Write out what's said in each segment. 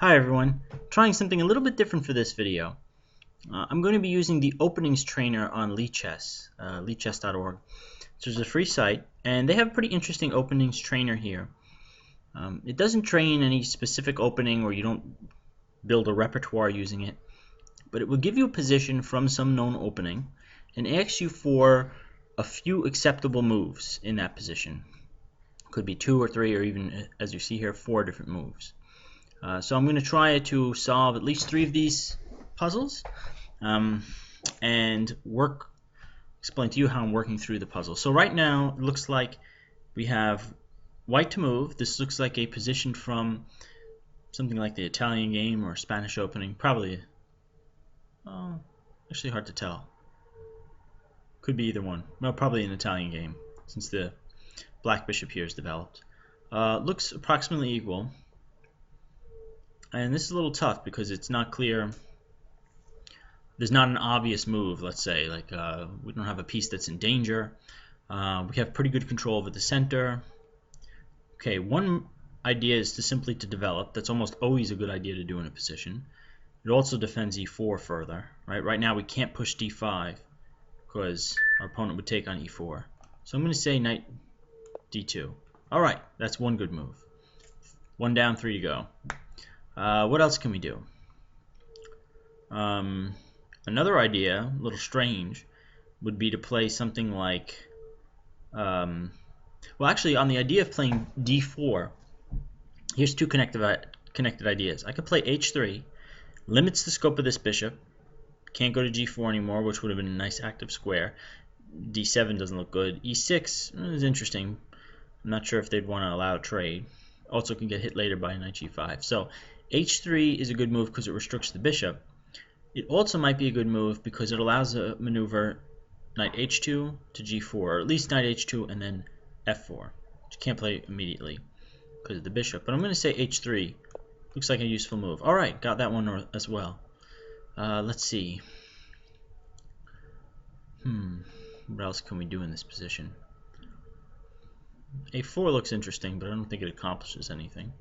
Hi everyone, trying something a little bit different for this video. I'm going to be using the openings trainer on Lichess, lichess.org. So it's a free site, and they have a pretty interesting openings trainer here. It doesn't train any specific opening, or you don't build a repertoire using it, but it will give you a position from some known opening and asks you for a few acceptable moves in that position. Could be 2 or 3, or even, as you see here, 4 different moves. So I'm going to try to solve at least 3 of these puzzles and explain to you how I'm working through the puzzle. So right now it looks like we have white to move. This looks like a position from something like the Italian game or Spanish opening. Probably, actually hard to tell. Could be either one. Well, probably an Italian game since the black bishop here is developed. Looks approximately equal. And this is a little tough because it's not clear. There's not an obvious move, let's say. Like we don't have a piece that's in danger. We have pretty good control over the center. Okay, one idea is to simply develop. That's almost always a good idea to do in a position. It also defends e4 further. Right now we can't push d5 because our opponent would take on e4. So I'm going to say knight d2. Alright, that's one good move. 1 down, 3 to go. What else can we do? Another idea, a little strange, would be to play something like, well, actually, on the idea of playing d4, here's two connected ideas. I could play h3, limits the scope of this bishop, can't go to g4 anymore, which would have been a nice active square. d7 doesn't look good. e6 is interesting. I'm not sure if they'd want to allow a trade. Also can get hit later by knight g5. So h3 is a good move because it restricts the bishop. It also might be a good move because it allows a maneuver knight h2 to g4, or at least knight h2 and then f4, which you can't play immediately because of the bishop. But I'm going to say h3. Looks like a useful move. Alright, got that one as well. Let's see. What else can we do in this position? a4 looks interesting, but I don't think it accomplishes anything.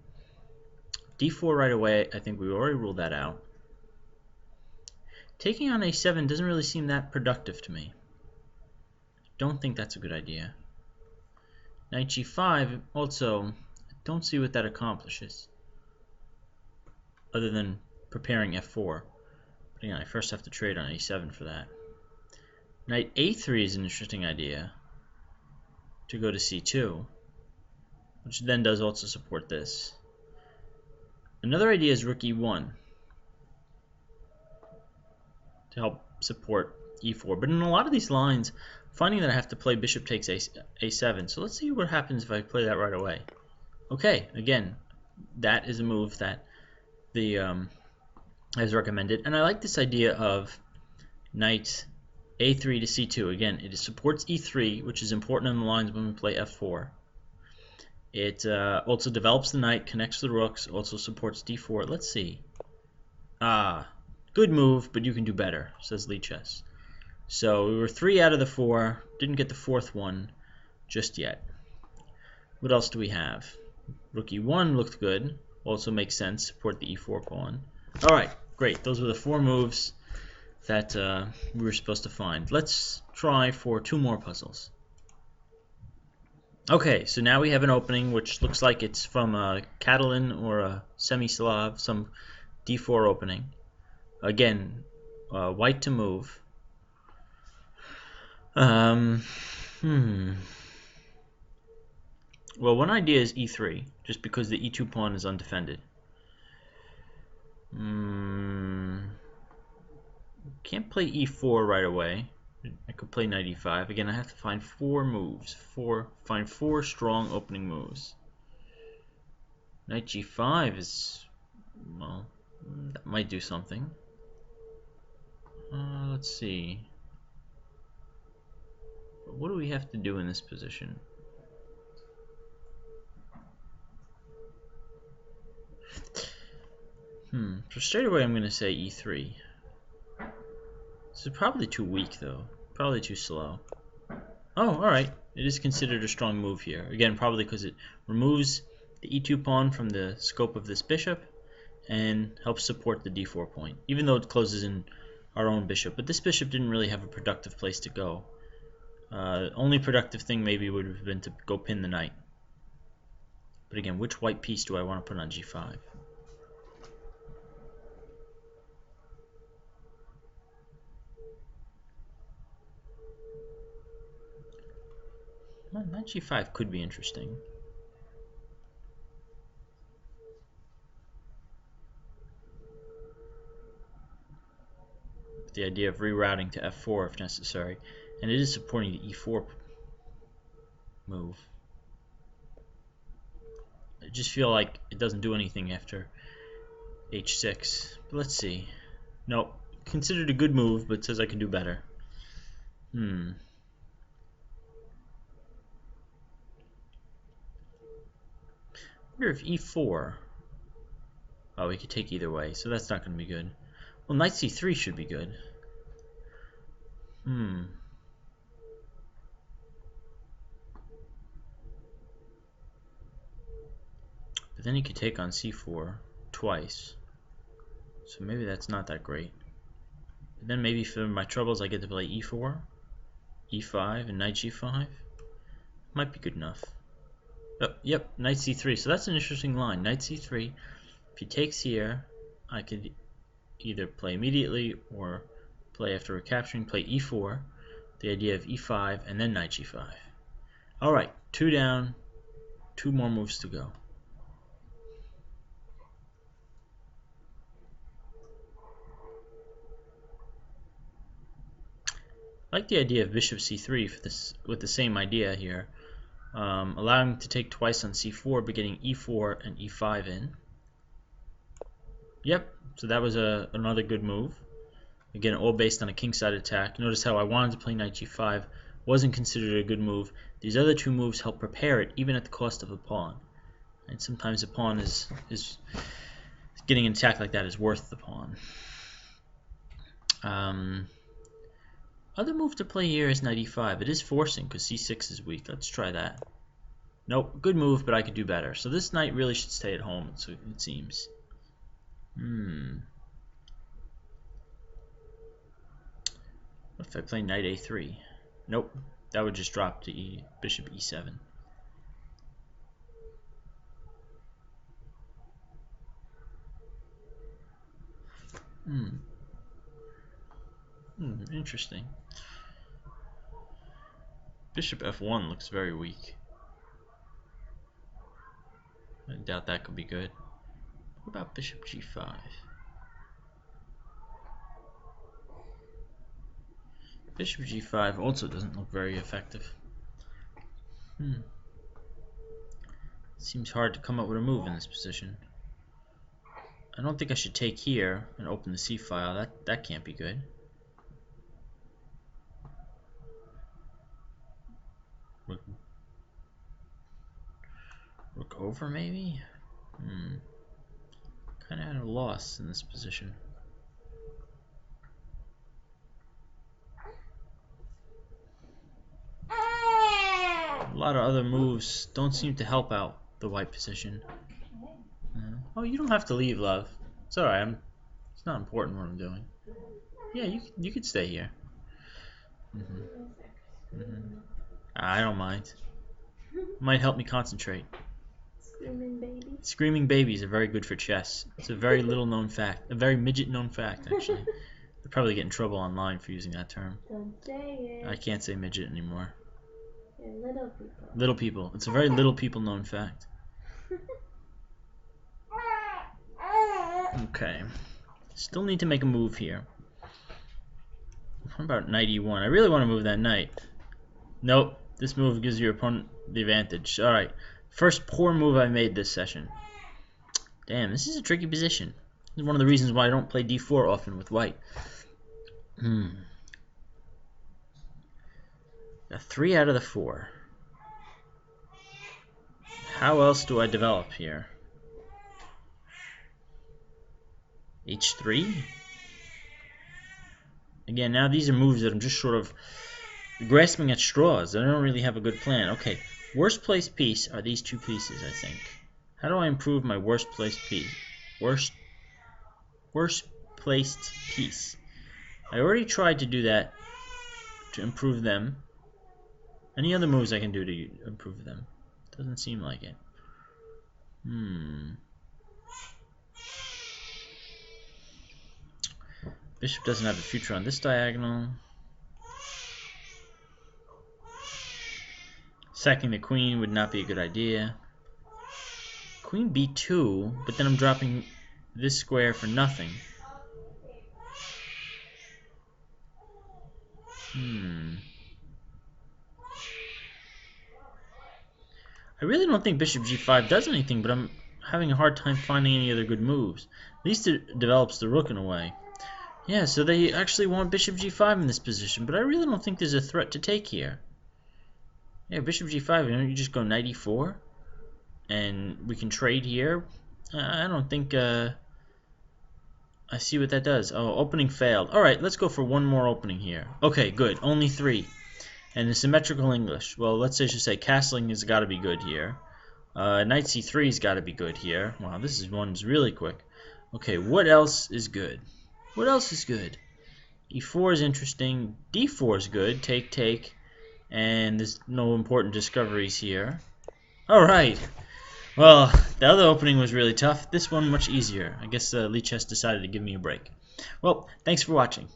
d4 right away, I think we already ruled that out. Taking on a7 doesn't really seem that productive to me. Don't think that's a good idea. Knight g5, also, I don't see what that accomplishes, other than preparing f4. But again, I first have to trade on a7 for that. Knight a3 is an interesting idea, to go to c2, which then does also support this. Another idea is rook e1 to help support e4, but in a lot of these lines I'm finding that I have to play bishop takes a7. So let's see what happens if I play that right away. Okay, again, that is a move that the is recommended, and I like this idea of knight a3 to c2. Again, it supports e3, which is important in the lines when we play f4. It also develops the knight, connects the rooks, also supports d4. Let's see. Good move, but you can do better, says Lichess. So we were 3 out of the 4. Didn't get the 4th one just yet. What else do we have? Rook e1 looked good. Also makes sense. Support the e4 pawn. Alright, great. Those were the 4 moves that we were supposed to find. Let's try for 2 more puzzles. Okay, so now we have an opening which looks like it's from a Catalan or a semi-Slav, some d4 opening. Again, white to move. Well, one idea is e3, just because the e2 pawn is undefended. Can't play e4 right away. I could play knight e5. Again, I have to find 4 moves. Find 4 strong opening moves. Knight g5 is, well, that might do something. Let's see. What do we have to do in this position? So straight away I'm going to say e3. This is probably too weak, though. Probably too slow. Oh, alright. It is considered a strong move here. Again, probably because it removes the e2 pawn from the scope of this bishop and helps support the d4 point, even though it closes in our own bishop. But this bishop didn't really have a productive place to go. Only productive thing maybe would have been to go pin the knight. But again, which white piece do I want to put on g5? Well, knight g5 could be interesting. With the idea of rerouting to f4 if necessary. And it is supporting the e4 move. I just feel like it doesn't do anything after h6. But let's see. Nope. Considered a good move, but says I can do better. I wonder if e4... Oh, we could take either way, so that's not going to be good. Well, knight c3 should be good. But then he could take on c4 twice. So maybe that's not that great. But then maybe for my troubles I get to play e4, e5, and knight g5. Might be good enough. Oh, yep, knight c3. So that's an interesting line. Knight c3. If he takes here, I could either play immediately or play after recapturing, play e4, the idea of e5, and then knight g5. Alright, 2 down, 2 more moves to go. I like the idea of bishop c3 for this, with the same idea here. Allowing him to take twice on c4, but getting e4 and e5 in. Yep, so that was another good move. Again, all based on a kingside attack. Notice how I wanted to play knight g5. Wasn't considered a good move. These other 2 moves help prepare it, even at the cost of a pawn. And sometimes a pawn is getting an attack like that is worth the pawn. Other move to play here is knight e5. It is forcing because c6 is weak. Let's try that. Nope, good move, but I could do better. So this knight really should stay at home, so it seems. What if I play knight a3? Nope, that would just drop to bishop e7. Interesting. Bishop f1 looks very weak. I doubt that could be good. What about bishop g5? Bishop g5 also doesn't look very effective. Seems hard to come up with a move in this position. I don't think I should take here and open the c file. That can't be good. Rook over maybe? Kind of at a loss in this position. A lot of other moves don't seem to help out the white position. Oh, you don't have to leave, love. It's alright. It's not important what I'm doing. Yeah, you could stay here. I don't mind. Might help me concentrate. Screaming baby. Screaming babies are very good for chess. It's a very little known fact. A very midget known fact, actually. They'll probably get in trouble online for using that term. Don't say it. I can't say midget anymore. You're little people. Little people. It's a very little people known fact. Okay. Still need to make a move here. What about knight e1? I really want to move that knight. Nope. This move gives your opponent the advantage. Alright. First poor move I made this session. Damn, this is a tricky position. This is one of the reasons why I don't play d4 often with white. Got 3 out of the 4. How else do I develop here? h3? Again, now these are moves that I'm just sort of grasping at straws. I don't really have a good plan. Okay, worst placed piece are these 2 pieces, I think. How do I improve my worst placed piece? Worst worst placed piece. I already tried to do that to improve them. Any other moves I can do to improve them? Doesn't seem like it. Bishop doesn't have a future on this diagonal. Sacking the queen would not be a good idea. Queen b2, but then I'm dropping this square for nothing. I really don't think bishop g5 does anything, but I'm having a hard time finding any other good moves. At least it develops the rook in a way. Yeah, so they actually want bishop g5 in this position, but I really don't think there's a threat to take here. Yeah, bishop g5, you just go knight e4, and we can trade here. I don't think I see what that does. Oh, opening failed. Alright, let's go for one more opening here. Okay, good. Only 3. And the symmetrical English. Well, let's just say castling has got to be good here. Knight c3's got to be good here. Wow, one's really quick. Okay, what else is good? What else is good? e4 is interesting. d4 is good. Take, take. And there's no important discoveries here. Alright. Well, the other opening was really tough. This one much easier. I guess Lichess decided to give me a break. Well, thanks for watching.